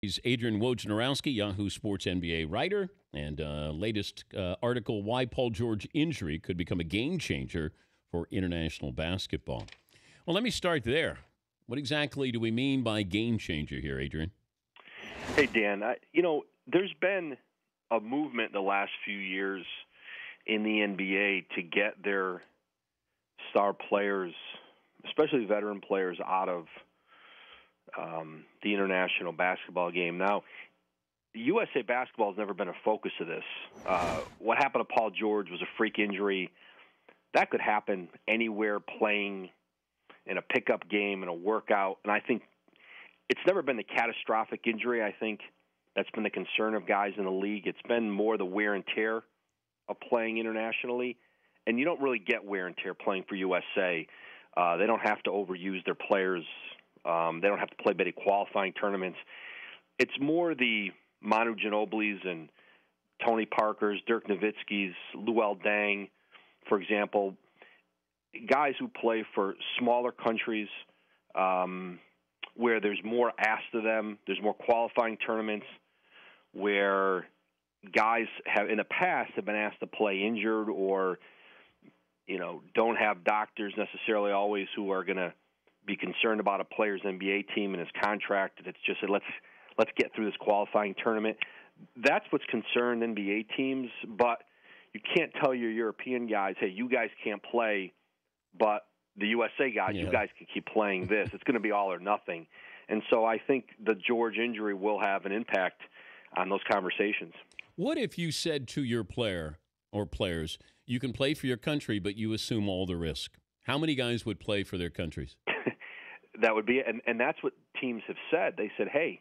He's Adrian Wojnarowski, Yahoo Sports NBA writer, and latest article, Why Paul George Injury Could Become a Game Changer for International Basketball. Well, let me start there. What exactly do we mean by game changer here, Adrian? Hey, Dan, there's been a movement the last few years in the NBA to get their star players, especially veteran players, out of the international basketball game. Now, USA basketball has never been a focus of this. What happened to Paul George was a freak injury. That could happen anywhere, playing in a pickup game, in a workout. And I think it's never been the catastrophic injury. I think that's been the concern of guys in the league. It's been more the wear and tear of playing internationally. And you don't really get wear and tear playing for USA. They don't have to overuse their players. They don't have to play many qualifying tournaments. It's more the Manu Ginobili's and Tony Parker's, Dirk Nowitzki's, Luol Deng, for example, guys who play for smaller countries where there's more asked of them, there's more qualifying tournaments, where guys have in the past have been asked to play injured or, don't have doctors necessarily always who are going to be concerned about a player's NBA team and his contract. And it's just let's get through this qualifying tournament. That's what's concerned NBA teams, but you can't tell your European guys, hey, you guys can't play, but the USA guys, you guys can keep playing this. It's going to be all or nothing. And so I think the George injury will have an impact on those conversations. What if you said to your player or players, you can play for your country, but you assume all the risk? How many guys would play for their countries? That would be, and that's what teams have said. They said, hey,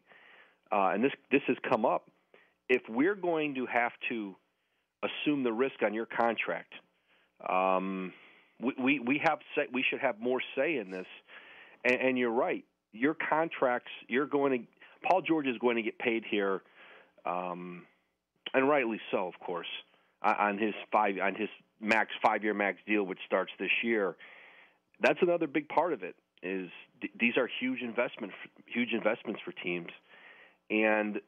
and this has come up, if we're going to have to assume the risk on your contract, we should have more say in this. And you're right. Your contracts, Paul George is going to get paid here, and rightly so, of course, on his 5-year max deal, which starts this year. That's another big part of it. Is these are huge investments for teams, and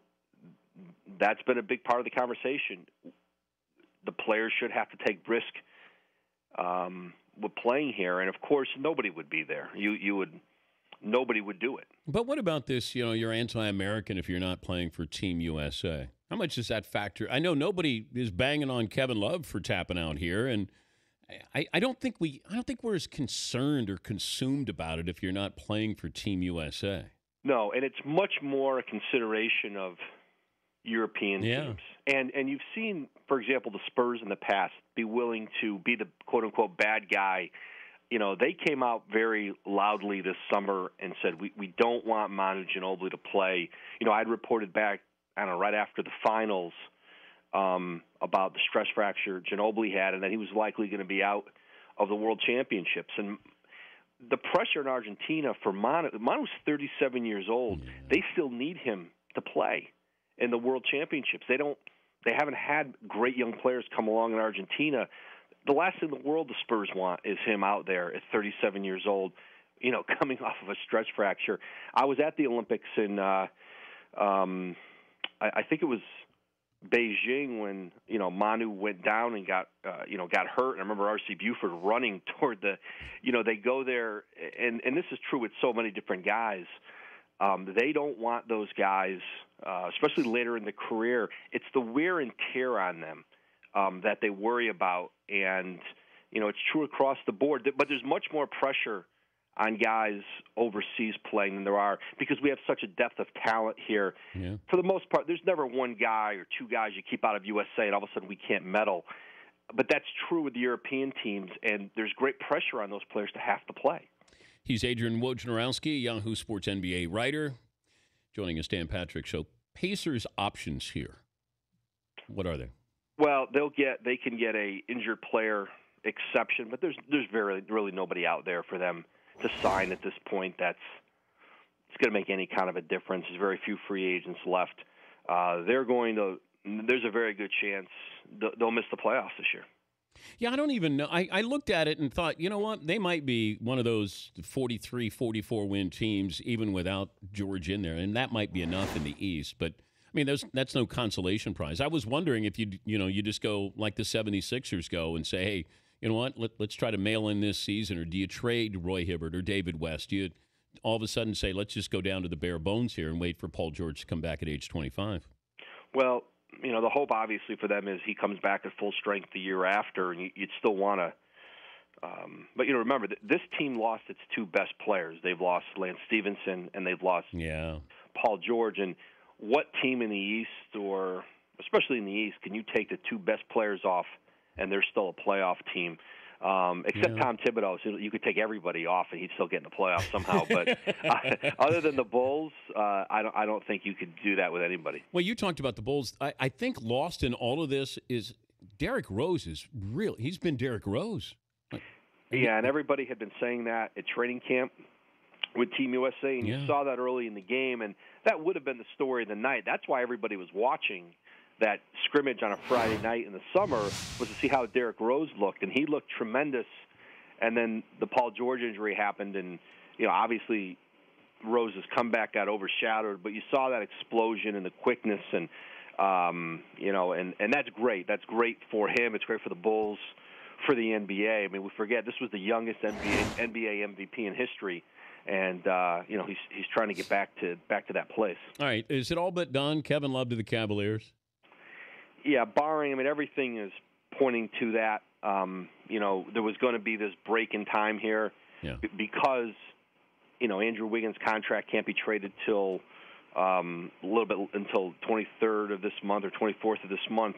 that's been a big part of the conversation. The players should have to take risk with playing here, and of course, nobody would be there. Nobody would do it. But what about this? You're anti-American if you're not playing for Team USA. How much does that factor? I know nobody is banging on Kevin Love for tapping out here, and I don't think we're as concerned or consumed about it if you're not playing for Team USA. No, and it's much more a consideration of European teams. And you've seen, for example, the Spurs in the past be willing to be the quote-unquote bad guy. They came out very loudly this summer and said, we don't want Manu Ginobili to play. I'd reported back, right after the finals, about the stress fracture Ginobili had, and that he was likely going to be out of the World Championships. And the pressure in Argentina for Manu's 37 years old. They still need him to play in the World Championships. They haven't had great young players come along in Argentina. The last thing in the world the Spurs want is him out there at 37 years old, coming off of a stress fracture. I was at the Olympics in, I think it was Beijing when Manu went down and got hurt. And I remember R.C. Buford running toward they go there, and this is true with so many different guys. They don't want those guys, especially later in the career. It's the wear and tear on them that they worry about, and it's true across the board. But there's much more pressure on guys overseas playing than there are, because we have such a depth of talent here. Yeah. For the most part, there's never one guy or two guys you keep out of USA and all of a sudden we can't medal. But that's true with the European teams, and there's great pressure on those players to have to play. He's Adrian Wojnarowski, Yahoo Sports NBA writer, joining us, Dan Patrick Show. Pacers' options here, what are they? Well, they can get a injured player exception, but there's really nobody out there for them to sign at this point it's going to make any kind of a difference. There's very few free agents left. There's a very good chance they'll miss the playoffs this year. Yeah, I don't even know. I looked at it and thought, you know what? They might be one of those 43, 44 win teams, even without George in there. And that might be enough in the East. But, I mean, that's no consolation prize. I was wondering if you just go like the 76ers go and say, hey, you know what? Let's try to mail in this season. Or do you trade Roy Hibbert or David West? Do you all of a sudden say, let's just go down to the bare bones here and wait for Paul George to come back at age 25? Well, the hope obviously for them is he comes back at full strength the year after, and you'd still want to. But remember, this team lost its two best players. They've lost Lance Stevenson and they've lost Paul George. And what team in the East, or especially in the East, can you take the two best players off and they're still a playoff team? Except Tom Thibodeau, so you could take everybody off and he'd still get in the playoffs somehow. But other than the Bulls, I don't think you could do that with anybody. Well, you talked about the Bulls. I think lost in all of this is Derrick Rose is real. He's been Derrick Rose. Yeah, and everybody had been saying that at training camp with Team USA, and you saw that early in the game, and that would have been the story of the night. That's why everybody was watching that scrimmage on a Friday night in the summer, was to see how Derrick Rose looked, and he looked tremendous. And then the Paul George injury happened, and obviously Rose's comeback got overshadowed, but you saw that explosion and the quickness, and and that's great. That's great for him. It's great for the Bulls, for the NBA. I mean, we forget this was the youngest NBA MVP in history. And he's trying to get back to that place. All right, is it all but done? Kevin Love to the Cavaliers. Yeah, barring, everything is pointing to that. There was going to be this break in time here because, Andrew Wiggins' contract can't be traded till a little bit until 23rd of this month or 24th of this month.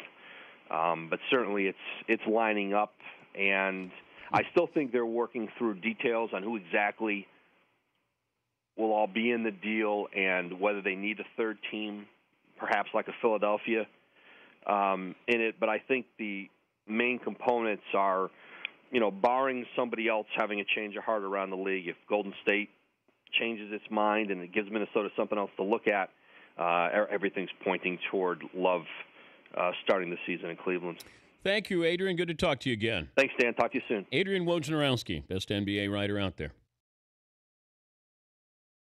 But certainly it's lining up, and I still think they're working through details on who exactly will all be in the deal and whether they need a third team, perhaps like a Philadelphia. In it, but I think the main components are, barring somebody else having a change of heart around the league. If Golden State changes its mind and it gives Minnesota something else to look at, everything's pointing toward Love starting the season in Cleveland. Thank you, Adrian. Good to talk to you again. Thanks, Dan. Talk to you soon. Adrian Wojnarowski, best NBA writer out there.